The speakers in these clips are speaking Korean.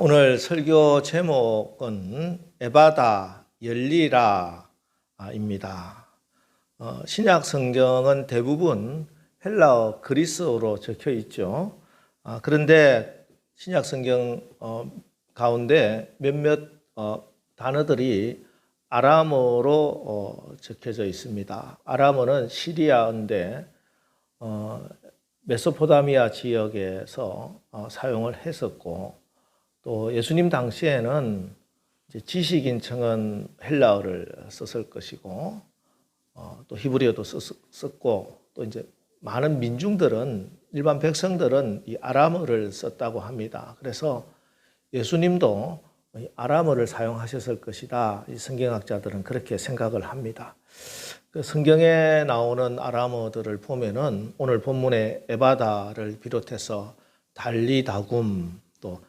오늘 설교 제목은 에바다 열리라입니다. 신약 성경은 대부분 헬라어 그리스어로 적혀 있죠. 그런데 신약 성경 가운데 몇몇 단어들이 아람어로 적혀져 있습니다. 아람어는 시리아어인데 메소포타미아 지역에서 사용을 했었고, 또 예수님 당시에는 이제 지식인층은 헬라어를 썼을 것이고, 또 히브리어도 썼고, 또 이제 많은 민중들은, 일반 백성들은 이 아람어를 썼다고 합니다. 그래서 예수님도 아람어를 사용하셨을 것이다. 이 성경학자들은 그렇게 생각을 합니다. 그 성경에 나오는 아람어들을 보면은 오늘 본문의 에바다를 비롯해서 달리다굼, 또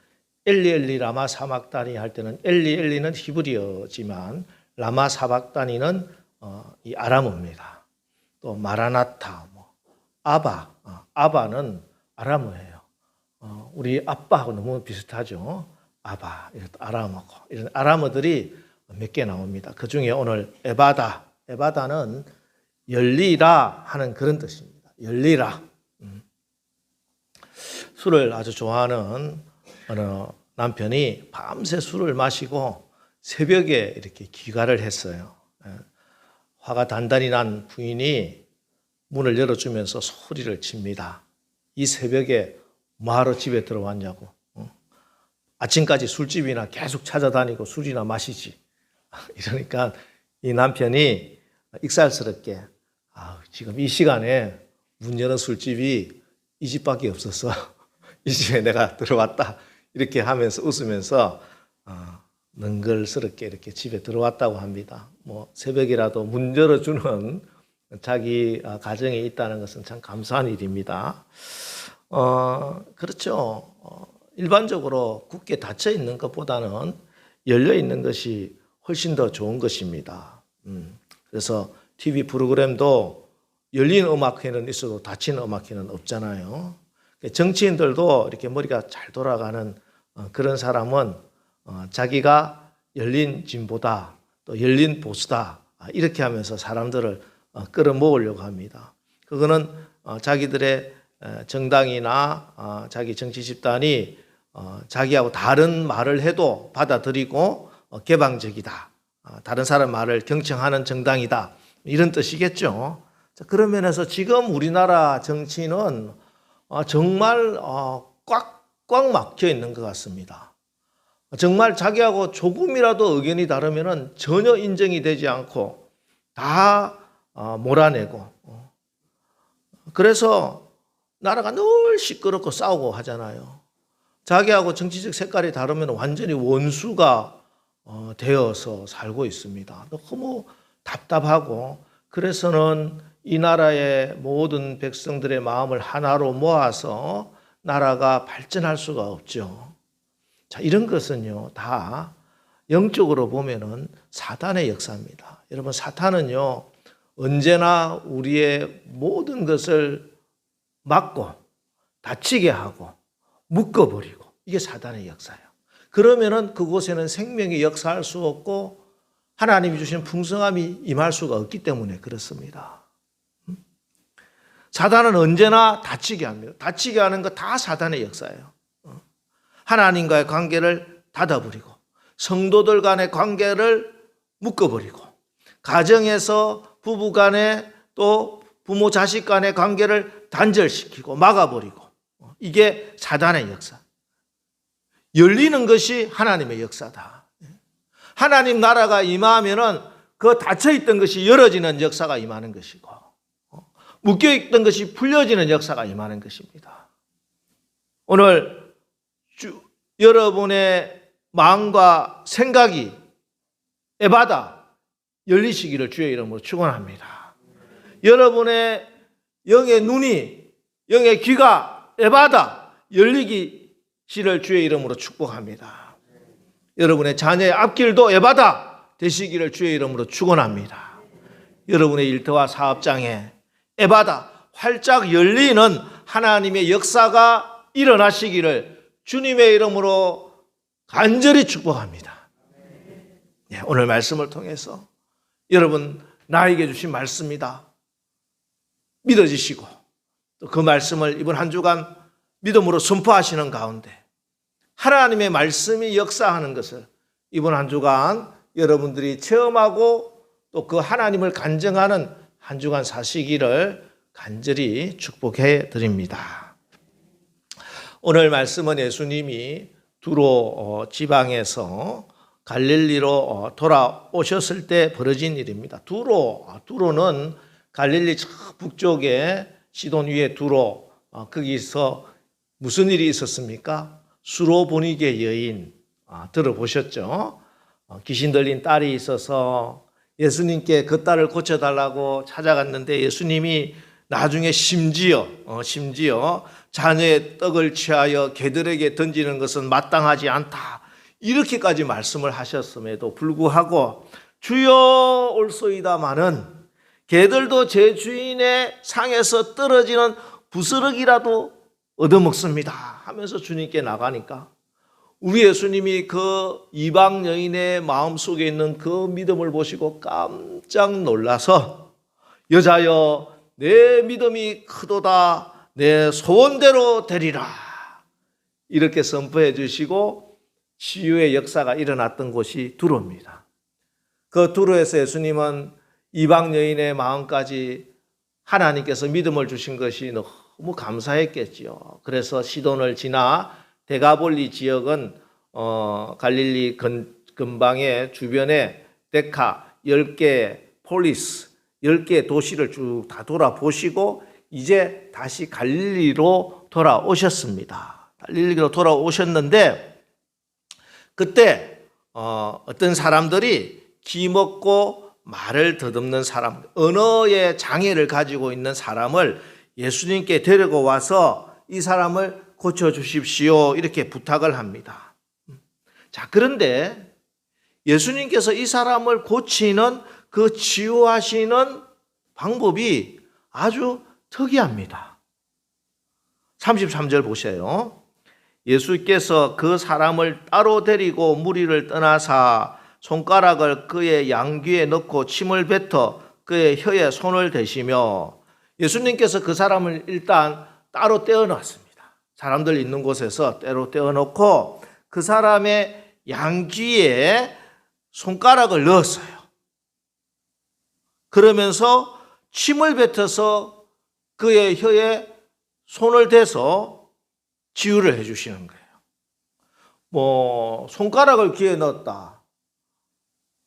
엘리 라마 사박다니 할 때는 엘리는 히브리어지만 라마 사박다니는 이 아람어입니다. 또 마라나타, 아바는 아람어예요. 우리 아빠하고 너무 비슷하죠. 아바, 이것도 아람어고, 이런 아람어들이 몇 개 나옵니다. 그 중에 오늘 에바다는 열리라 하는 그런 뜻입니다. 열리라. 술을 아주 좋아하는 어느 남편이 밤새 술을 마시고 새벽에 이렇게 귀가를 했어요. 화가 단단히 난 부인이 문을 열어주면서 소리를 칩니다. 이 새벽에 뭐하러 집에 들어왔냐고. 아침까지 술집이나 계속 찾아다니고 술이나 마시지. 이러니까 이 남편이 익살스럽게 지금 이 시간에 문 여는 술집이 이 집밖에 없어서 이 집에 내가 들어왔다. 이렇게 하면서 웃으면서 능글스럽게 이렇게 집에 들어왔다고 합니다. 새벽이라도 문 열어주는 자기 가정에 있다는 것은 참 감사한 일입니다. 그렇죠. 일반적으로 굳게 닫혀 있는 것보다는 열려 있는 것이 훨씬 더 좋은 것입니다. 그래서 TV 프로그램도 열린 음악회는 있어도 닫힌 음악회는 없잖아요. 정치인들도 이렇게 머리가 잘 돌아가는 그런 사람은 자기가 열린 진보다, 또 열린 보수다, 이렇게 하면서 사람들을 끌어모으려고 합니다. 그거는 자기들의 정당이나 자기 정치 집단이 자기하고 다른 말을 해도 받아들이고 개방적이다, 다른 사람 말을 경청하는 정당이다, 이런 뜻이겠죠. 그런 면에서 지금 우리나라 정치는 정말 꽉 막혀 있는 것 같습니다. 정말 자기하고 조금이라도 의견이 다르면 전혀 인정이 되지 않고 다 몰아내고, 그래서 나라가 늘 시끄럽고 싸우고 하잖아요. 자기하고 정치적 색깔이 다르면 완전히 원수가 되어서 살고 있습니다. 너무 답답하고, 그래서는 이 나라의 모든 백성들의 마음을 하나로 모아서 나라가 발전할 수가 없죠. 자, 이런 것은요, 다 영적으로 보면은 사탄의 역사입니다. 여러분, 사탄은요, 언제나 우리의 모든 것을 막고 다치게 하고 묶어버리고, 이게 사탄의 역사예요. 그러면은 그곳에는 생명이 역사할 수 없고 하나님이 주신 풍성함이 임할 수가 없기 때문에 그렇습니다. 사탄은 언제나 다치게 합니다. 다치게 하는 거 다 사탄의 역사예요. 하나님과의 관계를 닫아버리고, 성도들 간의 관계를 묶어버리고, 가정에서 부부 간에 또 부모 자식 간의 관계를 단절시키고 막아버리고, 이게 사탄의 역사. 열리는 것이 하나님의 역사다. 하나님 나라가 임하면은 그 닫혀있던 것이 열어지는 역사가 임하는 것이고, 묶여있던 것이 풀려지는 역사가 임하는 것입니다. 오늘 여러분의 마음과 생각이 에바다 열리시기를 주의 이름으로 축원합니다. 여러분의 영의 눈이, 영의 귀가 에바다 열리기를 주의 이름으로 축복합니다. 여러분의 자녀의 앞길도 에바다 되시기를 주의 이름으로 축원합니다. 여러분의 일터와 사업장에 에바다 활짝 열리는 하나님의 역사가 일어나시기를 주님의 이름으로 간절히 축복합니다. 예, 오늘 말씀을 통해서 여러분 나에게 주신 말씀이다 믿어지시고 또 그 말씀을 이번 한 주간 믿음으로 선포하시는 가운데 하나님의 말씀이 역사하는 것을 이번 한 주간 여러분들이 체험하고 또 그 하나님을 간증하는 한 주간 사시기를 간절히 축복해 드립니다. 오늘 말씀은 예수님이 두로 지방에서 갈릴리로 돌아오셨을 때 벌어진 일입니다. 두로는 갈릴리 북쪽에 시돈 위에 두로, 거기서 무슨 일이 있었습니까? 수로보니게 여인 들어보셨죠? 귀신 들린 딸이 있어서 예수님께 그 딸을 고쳐달라고 찾아갔는데 예수님이 나중에 심지어 자녀의 떡을 취하여 개들에게 던지는 것은 마땅하지 않다 이렇게까지 말씀을 하셨음에도 불구하고 주여 올소이다마는 개들도 제 주인의 상에서 떨어지는 부스러기라도 얻어먹습니다 하면서 주님께 나가니까 우리 예수님이 그 이방 여인의 마음속에 있는 그 믿음을 보시고 깜짝 놀라서 여자여 내 믿음이 크도다 내 소원대로 되리라 이렇게 선포해 주시고 치유의 역사가 일어났던 곳이 두로입니다. 그 두로에서 예수님은 이방 여인의 마음까지 하나님께서 믿음을 주신 것이 너무 감사했겠지요. 그래서 시돈을 지나 데가볼리 지역은 갈릴리 근방의 주변에 데카 10개 폴리스 10개 도시를 쭉 다 돌아보시고 이제 다시 갈릴리로 돌아오셨습니다. 갈릴리로 돌아오셨는데 그때 어떤 사람들이 기먹고 말을 더듬는 사람, 언어의 장애를 가지고 있는 사람을 예수님께 데리고 와서 이 사람을 고쳐주십시오 이렇게 부탁을 합니다. 자, 그런데 예수님께서 이 사람을 고치는 그 치유하시는 방법이 아주 특이합니다. 33절 보세요. 예수께서 그 사람을 따로 데리고 무리를 떠나사 손가락을 그의 양귀에 넣고 침을 뱉어 그의 혀에 손을 대시며 예수님께서 그 사람을 일단 따로 떼어놨습니다. 사람들 있는 곳에서 따로 떼어놓고 그 사람의 양귀에 손가락을 넣었어요. 그러면서 침을 뱉어서 그의 혀에 손을 대서 치유를 해 주시는 거예요. 손가락을 귀에 넣었다.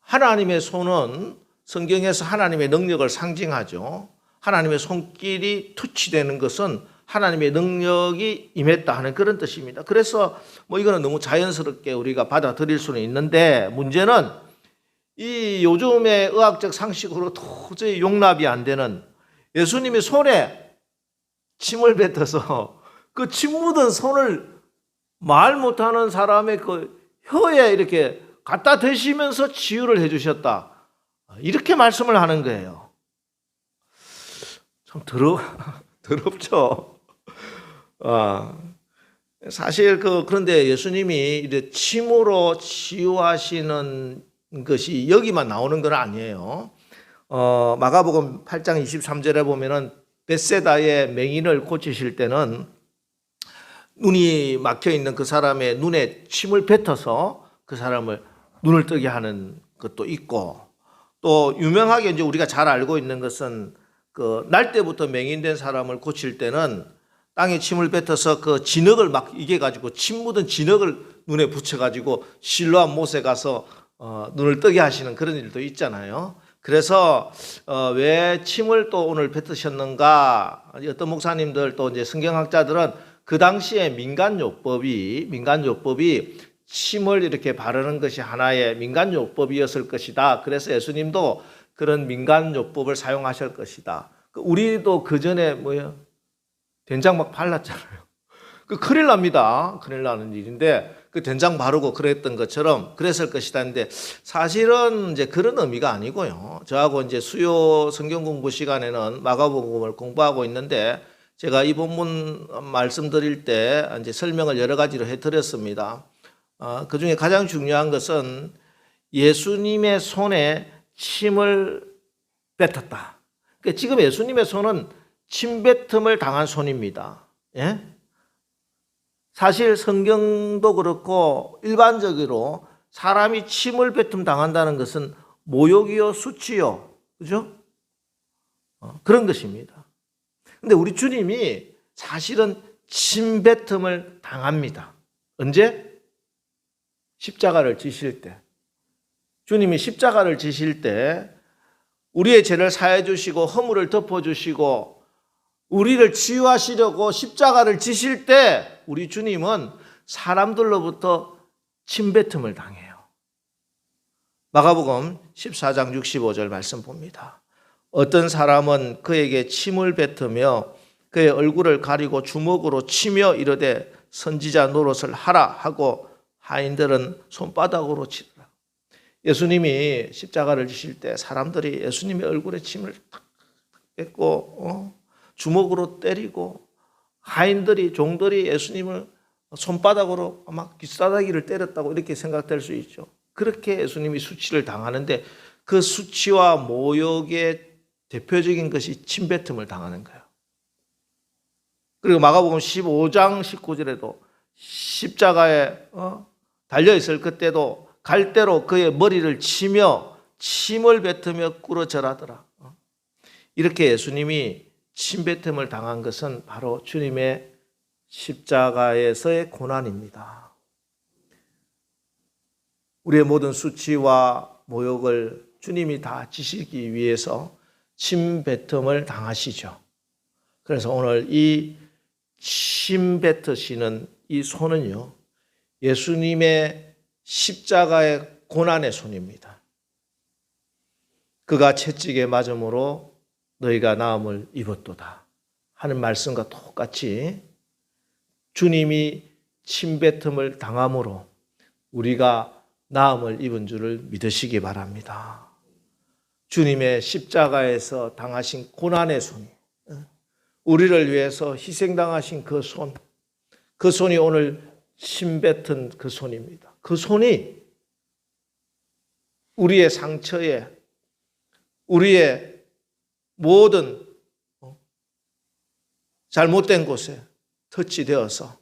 하나님의 손은 성경에서 하나님의 능력을 상징하죠. 하나님의 손길이 터치되는 것은 하나님의 능력이 임했다 하는 그런 뜻입니다. 그래서 이거는 너무 자연스럽게 우리가 받아들일 수는 있는데 문제는 이 요즘의 의학적 상식으로 도저히 용납이 안 되는 예수님이 손에 침을 뱉어서 그 침 묻은 손을 말 못하는 사람의 그 혀에 이렇게 갖다 대시면서 치유를 해주셨다. 이렇게 말씀을 하는 거예요. 좀 더럽죠. 사실 그런데 예수님이 이렇게 침으로 치유하시는 것이 여기만 나오는 건 아니에요. 마가복음 8장 23절에 보면은 벳세다의 맹인을 고치실 때는 눈이 막혀 있는 그 사람의 눈에 침을 뱉어서 그 사람을 눈을 뜨게 하는 것도 있고 또 유명하게 이제 우리가 잘 알고 있는 것은 그 날 때부터 맹인된 사람을 고칠 때는 땅에 침을 뱉어서 그 진흙을 막 이게 가지고 침 묻은 진흙을 눈에 붙여 가지고 실로암 못에 가서 눈을 뜨게 하시는 그런 일도 있잖아요. 그래서 왜 침을 또 오늘 뱉으셨는가? 어떤 목사님들 또 이제 성경학자들은 그 당시에 민간요법이 침을 이렇게 바르는 것이 하나의 민간요법이었을 것이다. 그래서 예수님도 그런 민간요법을 사용하실 것이다. 우리도 그 전에 된장 막 발랐잖아요. 큰일 납니다. 큰일 나는 일인데 그 된장 바르고 그랬던 것처럼 그랬을 것이다. 근데 사실은 이제 그런 의미가 아니고요. 저하고 이제 수요 성경 공부 시간에는 마가복음을 공부하고 있는데 제가 이 본문 말씀드릴 때 이제 설명을 여러 가지로 해드렸습니다. 그중에 가장 중요한 것은 예수님의 손에 침을 뱉었다. 그러니까 지금 예수님의 손은 침뱉음을 당한 손입니다. 예? 사실 성경도 그렇고 일반적으로 사람이 침을 뱉음 당한다는 것은 모욕이요, 수치요, 그죠? 그런 것입니다. 근데 우리 주님이 사실은 침뱉음을 당합니다. 언제? 십자가를 지실 때. 주님이 십자가를 지실 때 우리의 죄를 사해 주시고 허물을 덮어 주시고 우리를 치유하시려고 십자가를 지실 때 우리 주님은 사람들로부터 침뱉음을 당해요. 마가복음 14장 65절 말씀 봅니다. 어떤 사람은 그에게 침을 뱉으며 그의 얼굴을 가리고 주먹으로 치며 이르되 선지자 노릇을 하라 하고 하인들은 손바닥으로 치더라. 예수님이 십자가를 지실 때 사람들이 예수님의 얼굴에 침을 탁 뱉고 주먹으로 때리고 하인들이 종들이 예수님을 손바닥으로 막 귀싸다기를 때렸다고 이렇게 생각될 수 있죠. 그렇게 예수님이 수치를 당하는데 그 수치와 모욕의 대표적인 것이 침뱉음을 당하는 거예요. 그리고 마가복음 15장 19절에도 십자가에 달려있을 그때도 갈대로 그의 머리를 치며 침을 뱉으며 꿇어 절하더라. 이렇게 예수님이 침뱉음을 당한 것은 바로 주님의 십자가에서의 고난입니다. 우리의 모든 수치와 모욕을 주님이 다 지시기 위해서 침뱉음을 당하시죠. 그래서 오늘 이 침뱉으시는 이 손은요, 예수님의 십자가의 고난의 손입니다. 그가 채찍에 맞음으로 너희가 나음을 입었도다 하는 말씀과 똑같이 주님이 침뱉음을 당함으로 우리가 나음을 입은 줄을 믿으시기 바랍니다. 주님의 십자가에서 당하신 고난의 손이, 우리를 위해서 희생당하신 그 손, 그 손이 오늘 침뱉은 그 손입니다. 그 손이 우리의 상처에, 우리의 모든 잘못된 곳에 터치되어서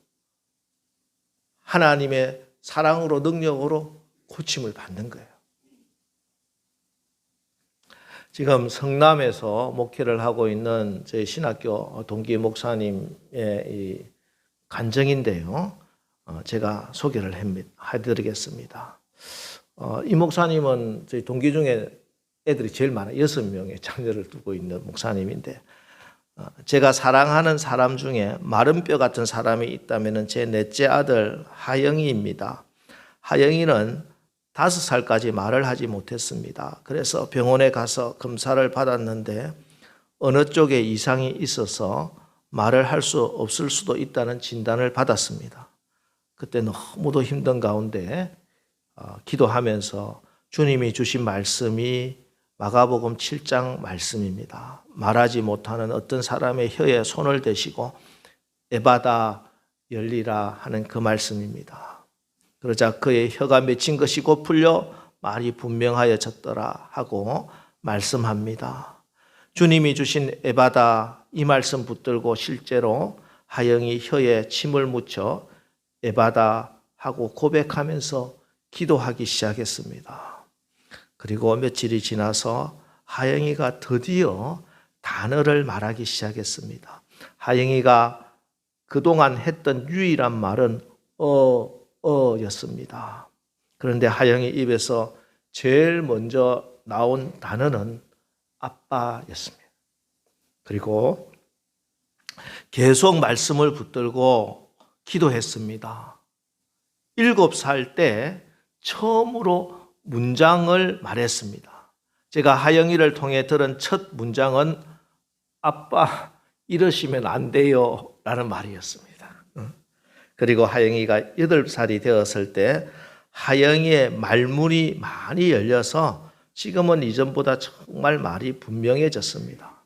하나님의 사랑으로 능력으로 고침을 받는 거예요. 지금 성남에서 목회를 하고 있는 저희 신학교 동기 목사님의 이 간증인데요. 제가 소개를 해드리겠습니다. 이 목사님은 저희 동기 중에 애들이 제일 많아요. 6명의 자녀를 두고 있는 목사님인데, 제가 사랑하는 사람 중에 마른 뼈 같은 사람이 있다면 제 넷째 아들 하영이입니다. 하영이는 5살까지 말을 하지 못했습니다. 그래서 병원에 가서 검사를 받았는데 어느 쪽에 이상이 있어서 말을 할 수 없을 수도 있다는 진단을 받았습니다. 그때 너무도 힘든 가운데 기도하면서 주님이 주신 말씀이 마가복음 7장 말씀입니다. 말하지 못하는 어떤 사람의 혀에 손을 대시고 에바다 열리라 하는 그 말씀입니다. 그러자 그의 혀가 맺힌 것이 곧 풀려 말이 분명하여졌더라 하고 말씀합니다. 주님이 주신 에바다 이 말씀 붙들고 실제로 하영이 혀에 침을 묻혀 에바다 하고 고백하면서 기도하기 시작했습니다. 그리고 며칠이 지나서 하영이가 드디어 단어를 말하기 시작했습니다. 하영이가 그동안 했던 유일한 말은 였습니다. 그런데 하영이 입에서 제일 먼저 나온 단어는 아빠였습니다. 그리고 계속 말씀을 붙들고 기도했습니다. 7살 때 처음으로 문장을 말했습니다. 제가 하영이를 통해 들은 첫 문장은 아빠 이러시면 안 돼요 라는 말이었습니다. 그리고 하영이가 8살이 되었을 때 하영이의 말문이 많이 열려서 지금은 이전보다 정말 말이 분명해졌습니다.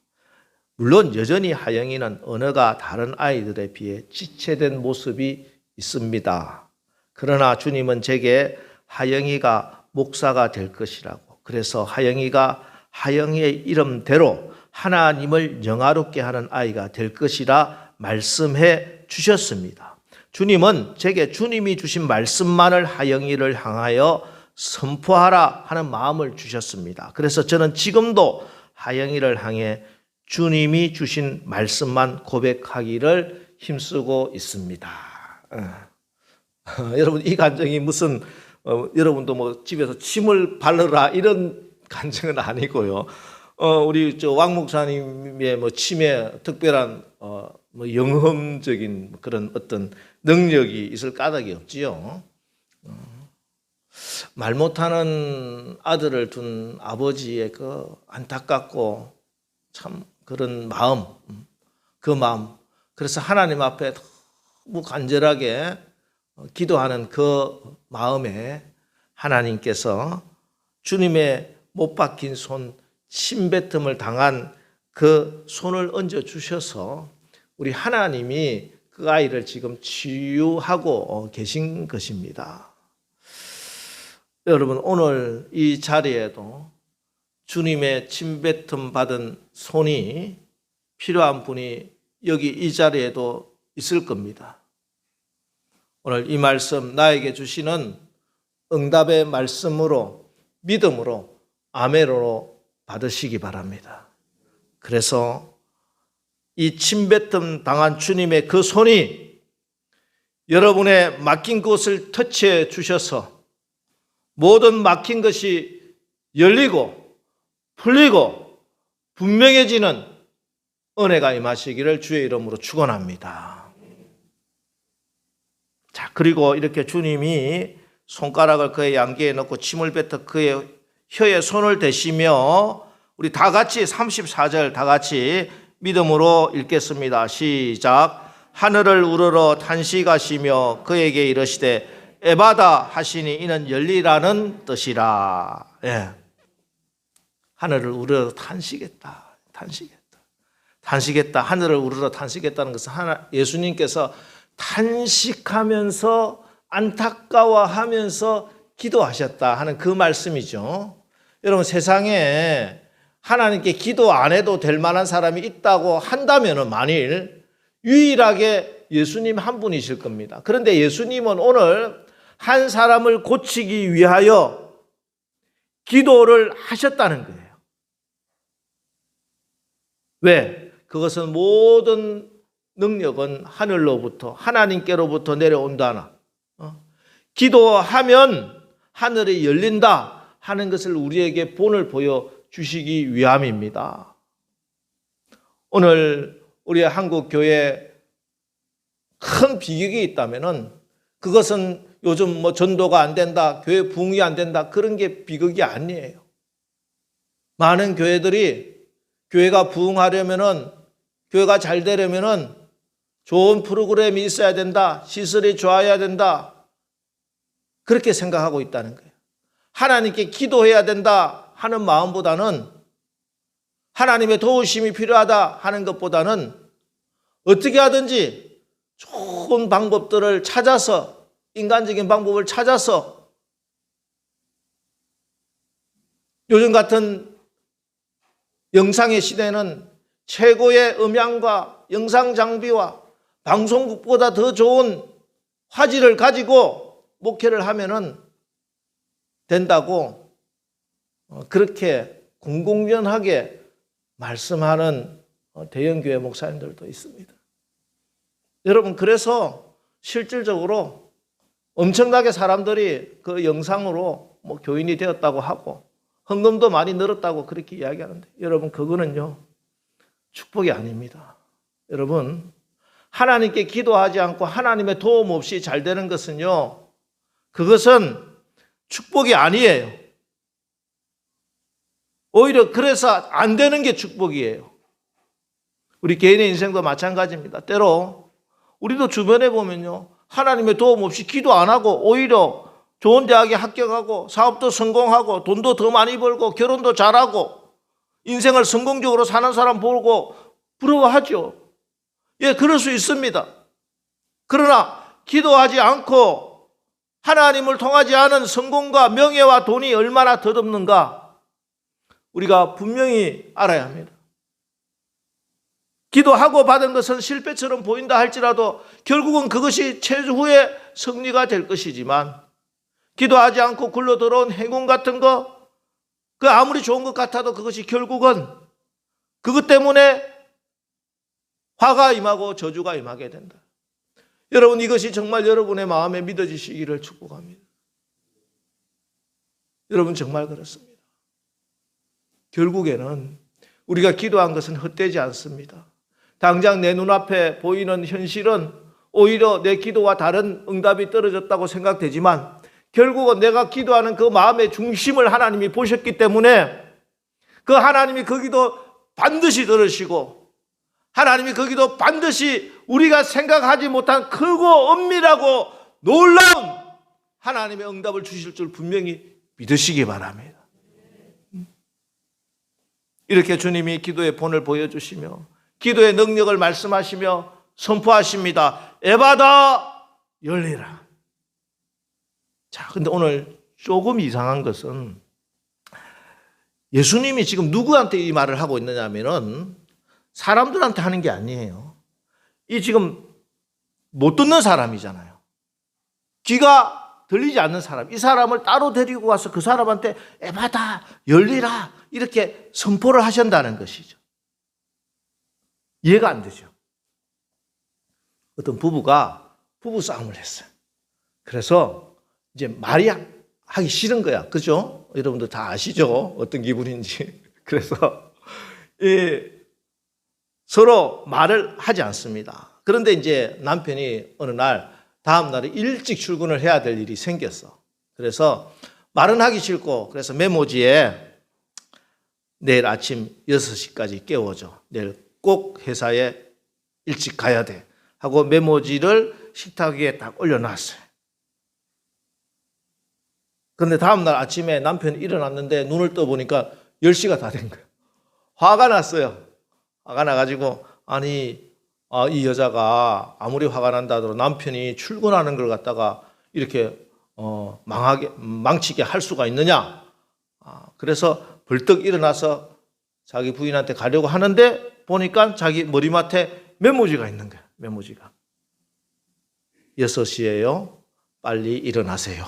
물론 여전히 하영이는 언어가 다른 아이들에 비해 지체된 모습이 있습니다. 그러나 주님은 제게 하영이가 목사가 될 것이라고. 그래서 하영이가 하영이의 이름대로 하나님을 영화롭게 하는 아이가 될 것이라 말씀해 주셨습니다. 주님은 제게 주님이 주신 말씀만을 하영이를 향하여 선포하라 하는 마음을 주셨습니다. 그래서 저는 지금도 하영이를 향해 주님이 주신 말씀만 고백하기를 힘쓰고 있습니다. 여러분, 이 간증이 무슨 여러분도 뭐 집에서 침을 바르라 이런 간증은 아니고요. 우리 왕 목사님의 뭐 침에 특별한 뭐 영험적인 그런 어떤 능력이 있을 까닭이 없지요. 말 못하는 아들을 둔 아버지의 그 안타깝고 참 그런 마음, 그 마음. 그래서 하나님 앞에 너무 간절하게 기도하는 그 마음에 하나님께서 주님의 못 박힌 손, 침뱉음을 당한 그 손을 얹어 주셔서 우리 하나님이 그 아이를 지금 치유하고 계신 것입니다. 여러분, 오늘 이 자리에도 주님의 침뱉음 받은 손이 필요한 분이 여기 이 자리에도 있을 겁니다. 오늘 이 말씀 나에게 주시는 응답의 말씀으로 믿음으로 아멘으로 받으시기 바랍니다. 그래서 이 침뱉음 당한 주님의 그 손이 여러분의 막힌 곳을 터치해 주셔서 모든 막힌 것이 열리고 풀리고 분명해지는 은혜가 임하시기를 주의 이름으로 축원합니다. 자, 그리고 이렇게 주님이 손가락을 그의 양귀에 넣고 침을 뱉어 그의 혀에 손을 대시며 우리 다 같이 34절 다 같이 믿음으로 읽겠습니다. 시작. 하늘을 우러러 탄식하시며 그에게 이르시되 에바다 하시니 이는 열리라는 뜻이라. 예. 하늘을 우러러 탄식했다. 탄식했다. 하늘을 우러러 탄식했다는 것은 예수님께서 탄식하면서 안타까워하면서 기도하셨다 하는 그 말씀이죠. 여러분, 세상에 하나님께 기도 안 해도 될 만한 사람이 있다고 한다면 만일 유일하게 예수님 한 분이실 겁니다. 그런데 예수님은 오늘 한 사람을 고치기 위하여 기도를 하셨다는 거예요. 왜? 그것은 모든 능력은 하늘로부터 하나님께로부터 내려온다나 기도하면 하늘이 열린다 하는 것을 우리에게 본을 보여주시기 위함입니다. 오늘 우리 한국 교회에 큰 비극이 있다면 그것은 요즘 뭐 전도가 안 된다, 교회 부흥이 안 된다 그런 게 비극이 아니에요. 많은 교회들이 교회가 부흥하려면은 교회가 잘 되려면은 좋은 프로그램이 있어야 된다, 시설이 좋아야 된다 그렇게 생각하고 있다는 거예요. 하나님께 기도해야 된다 하는 마음보다는 하나님의 도우심이 필요하다 하는 것보다는 어떻게 하든지 좋은 방법들을 찾아서 인간적인 방법을 찾아서 요즘 같은 영상의 시대는 최고의 음향과 영상 장비와 방송국보다 더 좋은 화질을 가지고 목회를 하면은 된다고 그렇게 공공연하게 말씀하는 대형교회 목사님들도 있습니다. 여러분, 그래서 실질적으로 엄청나게 사람들이 그 영상으로 뭐 교인이 되었다고 하고 헌금도 많이 늘었다고 그렇게 이야기하는데 여러분, 그거는요 축복이 아닙니다. 여러분, 하나님께 기도하지 않고 하나님의 도움 없이 잘 되는 것은요 그것은 축복이 아니에요. 오히려 그래서 안 되는 게 축복이에요. 우리 개인의 인생도 마찬가지입니다. 때로 우리도 주변에 보면요 하나님의 도움 없이 기도 안 하고 오히려 좋은 대학에 합격하고 사업도 성공하고 돈도 더 많이 벌고 결혼도 잘하고 인생을 성공적으로 사는 사람 보고 부러워하죠. 예, 그럴 수 있습니다. 그러나 기도하지 않고 하나님을 통하지 않은 성공과 명예와 돈이 얼마나 덧없는가 우리가 분명히 알아야 합니다. 기도하고 받은 것은 실패처럼 보인다 할지라도 결국은 그것이 최후의 승리가 될 것이지만, 기도하지 않고 굴러 들어온 행운 같은 거, 그 아무리 좋은 것 같아도 그것이 결국은 그것 때문에 화가 임하고 저주가 임하게 된다. 여러분, 이것이 정말 여러분의 마음에 믿어지시기를 축복합니다. 여러분, 정말 그렇습니다. 결국에는 우리가 기도한 것은 헛되지 않습니다. 당장 내 눈앞에 보이는 현실은 오히려 내 기도와 다른 응답이 떨어졌다고 생각되지만, 결국은 내가 기도하는 그 마음의 중심을 하나님이 보셨기 때문에 그 하나님이 그 기도 반드시 들으시고, 하나님이 그 기도 반드시 우리가 생각하지 못한 크고 엄밀하고 놀라운 하나님의 응답을 주실 줄 분명히 믿으시기 바랍니다. 이렇게 주님이 기도의 본을 보여주시며 기도의 능력을 말씀하시며 선포하십니다. 에바다 열리라. 자, 근데 오늘 조금 이상한 것은 예수님이 지금 누구한테 이 말을 하고 있느냐면은 사람들한테 하는 게 아니에요. 이 지금 못 듣는 사람이잖아요. 귀가 들리지 않는 사람, 이 사람을 따로 데리고 가서 그 사람한테 에바다 열리라 이렇게 선포를 하신다는 것이죠. 이해가 안 되죠. 어떤 부부가 부부싸움을 했어요. 그래서 이제 말이 하기 싫은 거야. 그죠? 여러분들 다 아시죠? 어떤 기분인지. 그래서 서로 말을 하지 않습니다. 그런데 이제 남편이 어느 날 다음 날에 일찍 출근을 해야 될 일이 생겼어. 그래서 말은 하기 싫고, 그래서 메모지에 내일 아침 6시까지 깨워줘. 내일 꼭 회사에 일찍 가야 돼. 하고 메모지를 식탁 위에 딱 올려놨어요. 그런데 다음날 아침에 남편이 일어났는데 눈을 떠보니까 10시가 다 된 거예요. 화가 났어요. 화가 나가지고, 아니, 이 여자가 아무리 화가 난다 하더라도 남편이 출근하는 걸 갖다가 이렇게 망치게 할 수가 있느냐. 그래서 벌떡 일어나서 자기 부인한테 가려고 하는데 보니까 자기 머리맡에 메모지가 있는 거예요. 메모지가. 6시에요. 빨리 일어나세요.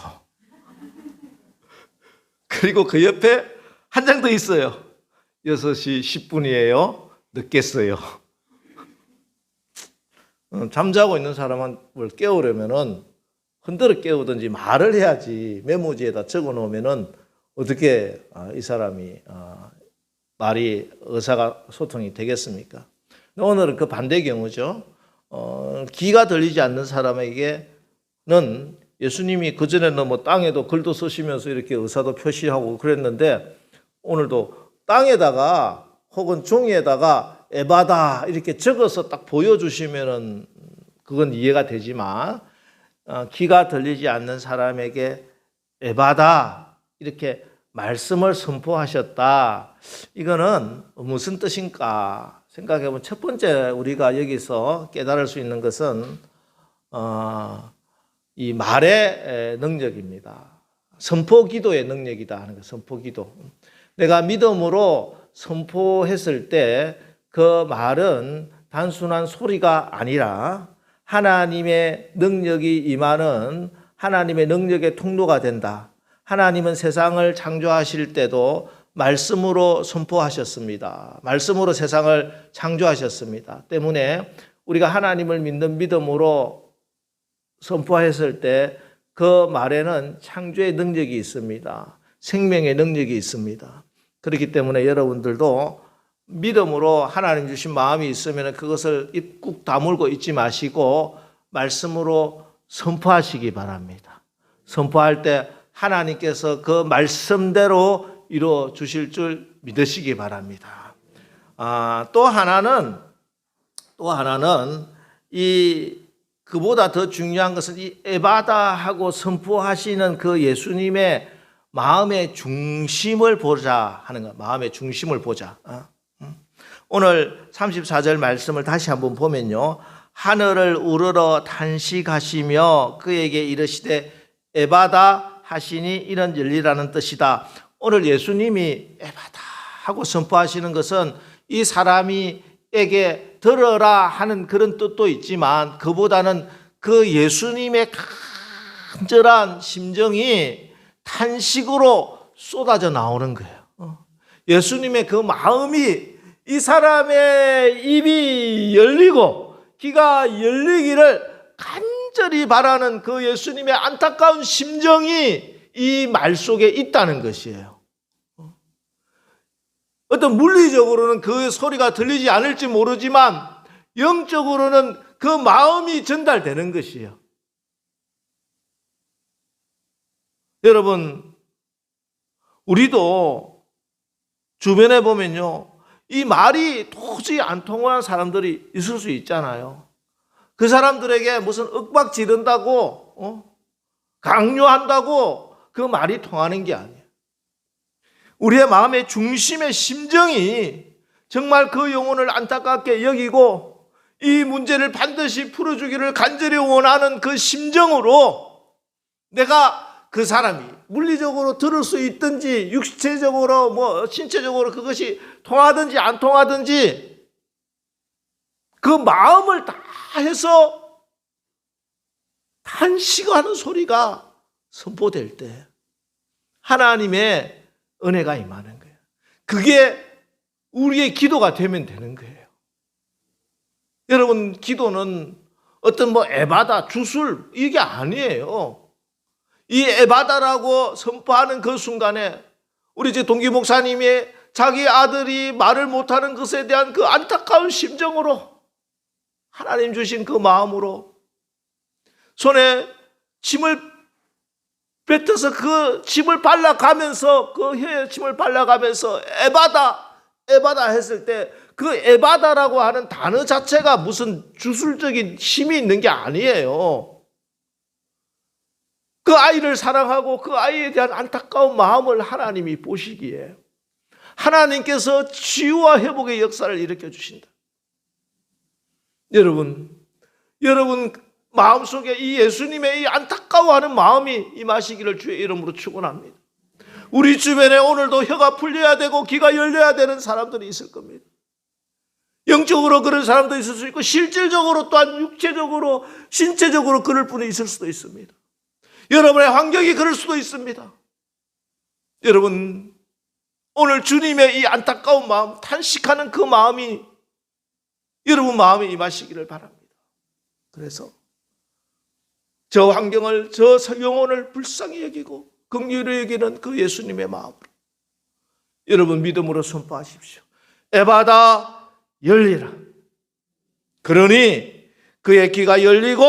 그리고 그 옆에 한 장 더 있어요. 6시 10분이에요. 늦겠어요. 잠자고 있는 사람을 깨우려면은 흔들어 깨우든지 말을 해야지, 메모지에다 적어 놓으면은 어떻게 이 사람이 말이 의사소통이 되겠습니까? 오늘은 그 반대 경우죠. 귀가 들리지 않는 사람에게는 예수님이 그전에는 뭐 땅에도 글도 쓰시면서 이렇게 의사도 표시하고 그랬는데, 오늘도 땅에다가 혹은 종이에다가 에바다 이렇게 적어서 딱 보여주시면은 그건 이해가 되지만, 귀가 들리지 않는 사람에게 에바다 이렇게 말씀을 선포하셨다. 이거는 무슨 뜻인가 생각해보면, 첫 번째 우리가 여기서 깨달을 수 있는 것은 이 말의 능력입니다. 선포기도의 능력이다 하는 거. 선포기도. 내가 믿음으로 선포했을 때 그 말은 단순한 소리가 아니라 하나님의 능력이 임하는 하나님의 능력의 통로가 된다. 하나님은 세상을 창조하실 때도 말씀으로 선포하셨습니다. 말씀으로 세상을 창조하셨습니다. 때문에 우리가 하나님을 믿는 믿음으로 선포했을 때 그 말에는 창조의 능력이 있습니다. 생명의 능력이 있습니다. 그렇기 때문에 여러분들도 믿음으로 하나님 주신 마음이 있으면 그것을 꾹 다물고 있지 마시고 말씀으로 선포하시기 바랍니다. 선포할 때 하나님께서 그 말씀대로 이루어 주실 줄 믿으시기 바랍니다. 또 하나는 그보다 더 중요한 것은 이 에바다 하고 선포하시는 그 예수님의 마음의 중심을 보자 하는 것. 마음의 중심을 보자. 오늘 34절 말씀을 다시 한번 보면요. 하늘을 우러러 탄식하시며 그에게 이르시되 에바다 하시니 이런 열리라는 뜻이다. 오늘 예수님이 에바다 하고 선포하시는 것은 이 사람이에게 들어라 하는 그런 뜻도 있지만 그보다는 그 예수님의 간절한 심정이 탄식으로 쏟아져 나오는 거예요. 예수님의 그 마음이 이 사람의 입이 열리고 귀가 열리기를 간절히 바라는 그 예수님의 안타까운 심정이 이 말 속에 있다는 것이에요. 어떤 물리적으로는 그 소리가 들리지 않을지 모르지만 영적으로는 그 마음이 전달되는 것이에요. 여러분, 우리도 주변에 보면요, 이 말이 도저히 안 통하는 사람들이 있을 수 있잖아요. 그 사람들에게 무슨 윽박 지른다고 강요한다고 그 말이 통하는 게 아니에요. 우리의 마음의 중심의 심정이 정말 그 영혼을 안타깝게 여기고 이 문제를 반드시 풀어주기를 간절히 원하는 그 심정으로 내가 그 사람이 물리적으로 들을 수 있든지 육체적으로 신체적으로 그것이 통하든지 안 통하든지 그 마음을 다 해서 탄식하는 소리가 선포될 때 하나님의 은혜가 임하는 거예요. 그게 우리의 기도가 되면 되는 거예요. 여러분, 기도는 어떤 에바다, 주술 이게 아니에요. 이 에바다라고 선포하는 그 순간에 우리 제 동기 목사님이 자기 아들이 말을 못하는 것에 대한 그 안타까운 심정으로 하나님 주신 그 마음으로 손에 침을 뱉어서 그 침을 발라가면서 그 혀에 침을 발라가면서 에바다 했을 때 그 에바다라고 하는 단어 자체가 무슨 주술적인 힘이 있는 게 아니에요. 그 아이를 사랑하고 그 아이에 대한 안타까운 마음을 하나님이 보시기에 하나님께서 치유와 회복의 역사를 일으켜 주신다. 여러분 마음속에 이 예수님의 이 안타까워하는 마음이 임하시기를 주의 이름으로 축원합니다. 우리 주변에 오늘도 혀가 풀려야 되고 귀가 열려야 되는 사람들이 있을 겁니다. 영적으로 그런 사람도 있을 수 있고 실질적으로 또한 육체적으로 신체적으로 그럴 분이 있을 수도 있습니다. 여러분의 환경이 그럴 수도 있습니다. 여러분, 오늘 주님의 이 안타까운 마음, 탄식하는 그 마음이 여러분 마음에 임하시기를 바랍니다. 그래서 저 환경을, 저 영혼을 불쌍히 여기고 긍휼히 여기는 그 예수님의 마음으로 여러분 믿음으로 선포하십시오. 에바다 열리라. 그러니 그의 귀가 열리고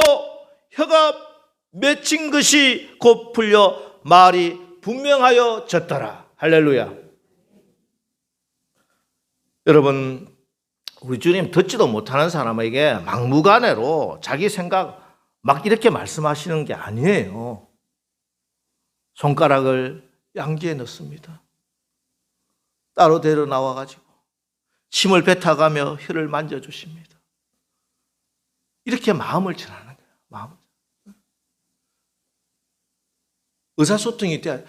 혀가 맺힌 것이 곧 풀려 말이 분명하여 졌더라. 할렐루야. 여러분, 우리 주님 듣지도 못하는 사람에게 막무가내로 자기 생각 막 이렇게 말씀하시는 게 아니에요. 손가락을 양지에 넣습니다. 따로 데려 나와가지고 침을 뱉어가며 혀를 만져주십니다. 이렇게 마음을 전하는 거예요. 마음을. 의사소통이 돼야.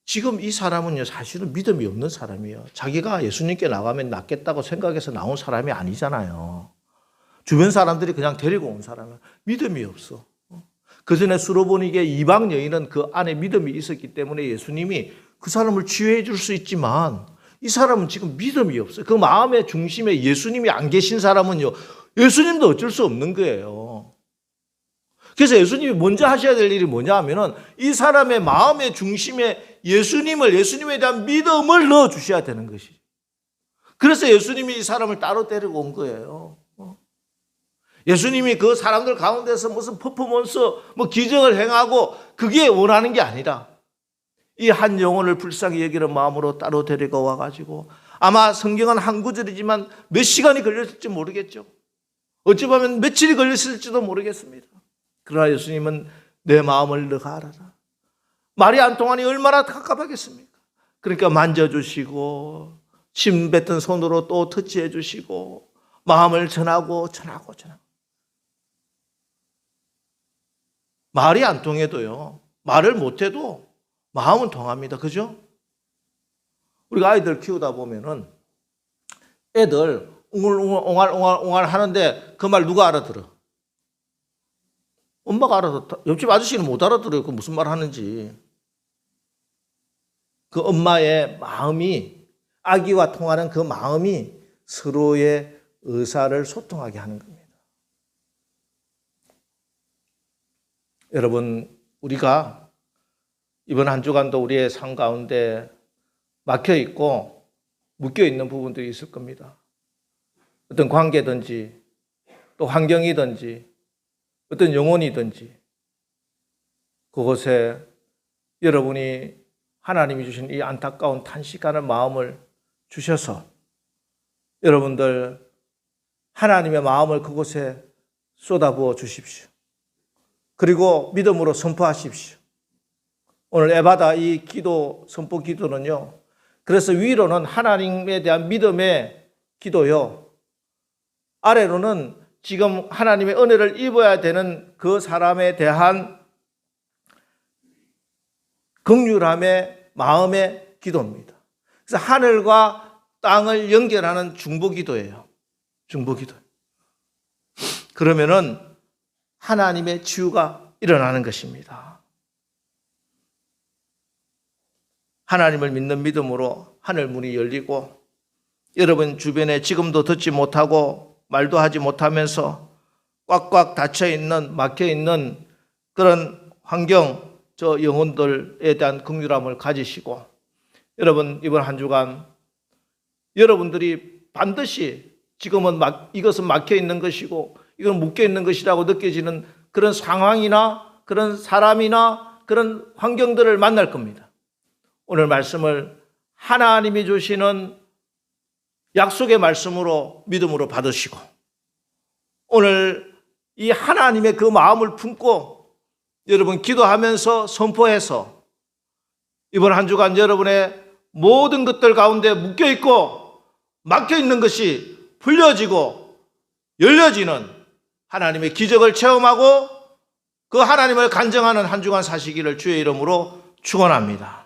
지금 이 사람은요, 사실은 믿음이 없는 사람이에요. 자기가 예수님께 나가면 낫겠다고 생각해서 나온 사람이 아니잖아요. 주변 사람들이 그냥 데리고 온 사람은 믿음이 없어. 그 전에 수로보니게 이방 여인은 그 안에 믿음이 있었기 때문에 예수님이 그 사람을 치유해 줄 수 있지만 이 사람은 지금 믿음이 없어요. 그 마음의 중심에 예수님이 안 계신 사람은요, 예수님도 어쩔 수 없는 거예요. 그래서 예수님이 먼저 하셔야 될 일이 뭐냐 하면은 이 사람의 마음의 중심에 예수님에 대한 믿음을 넣어 주셔야 되는 것이죠. 그래서 예수님이 이 사람을 따로 데리고 온 거예요. 예수님이 그 사람들 가운데서 무슨 퍼포먼스, 기적을 행하고 그게 원하는 게 아니라 이 한 영혼을 불쌍히 여기는 마음으로 따로 데리고 와가지고 아마 성경은 한 구절이지만 몇 시간이 걸렸을지 모르겠죠. 어찌 보면 며칠이 걸렸을지도 모르겠습니다. 그러나 예수님은 내 마음을 너가 알아라. 말이 안 통하니 얼마나 갑갑하겠습니까? 그러니까 만져주시고 침 뱉은 손으로 또 터치해 주시고 마음을 전하고. 말이 안 통해도요, 말을 못해도 마음은 통합니다. 그죠? 우리가 아이들 키우다 보면은 애들 옹알옹알 하는데 그 말 누가 알아들어? 엄마가 알아듣다. 옆집 아저씨는 못 알아들어요. 그 무슨 말 하는지. 그 엄마의 마음이, 아기와 통하는 그 마음이 서로의 의사를 소통하게 하는 겁니다. 여러분, 우리가 이번 한 주간도 우리의 삶 가운데 막혀 있고 묶여 있는 부분들이 있을 겁니다. 어떤 관계든지 또 환경이든지 어떤 영혼이든지 그곳에 여러분이 하나님이 주신 이 안타까운 탄식하는 마음을 주셔서 여러분들 하나님의 마음을 그곳에 쏟아부어 주십시오. 그리고 믿음으로 선포하십시오. 오늘 에바다 이 기도, 선포 기도는요, 그래서 위로는 하나님에 대한 믿음의 기도요, 아래로는 지금 하나님의 은혜를 입어야 되는 그 사람에 대한 긍휼함의 마음의 기도입니다. 그래서 하늘과 땅을 연결하는 중보기도예요. 중보기도. 그러면은 하나님의 치유가 일어나는 것입니다. 하나님을 믿는 믿음으로 하늘 문이 열리고 여러분 주변에 지금도 듣지 못하고 말도 하지 못하면서 꽉꽉 닫혀있는, 막혀있는 그런 환경, 저 영혼들에 대한 긍휼함을 가지시고 여러분 이번 한 주간 여러분들이 반드시 지금은 이것은 막혀있는 것이고 이건 묶여있는 것이라고 느껴지는 그런 상황이나 그런 사람이나 그런 환경들을 만날 겁니다. 오늘 말씀을 하나님이 주시는 약속의 말씀으로 믿음으로 받으시고 오늘 이 하나님의 그 마음을 품고 여러분 기도하면서 선포해서 이번 한 주간 여러분의 모든 것들 가운데 묶여있고 막혀있는 것이 풀려지고 열려지는 하나님의 기적을 체험하고 그 하나님을 간증하는 한 주간 사시기를 주의 이름으로 축원합니다.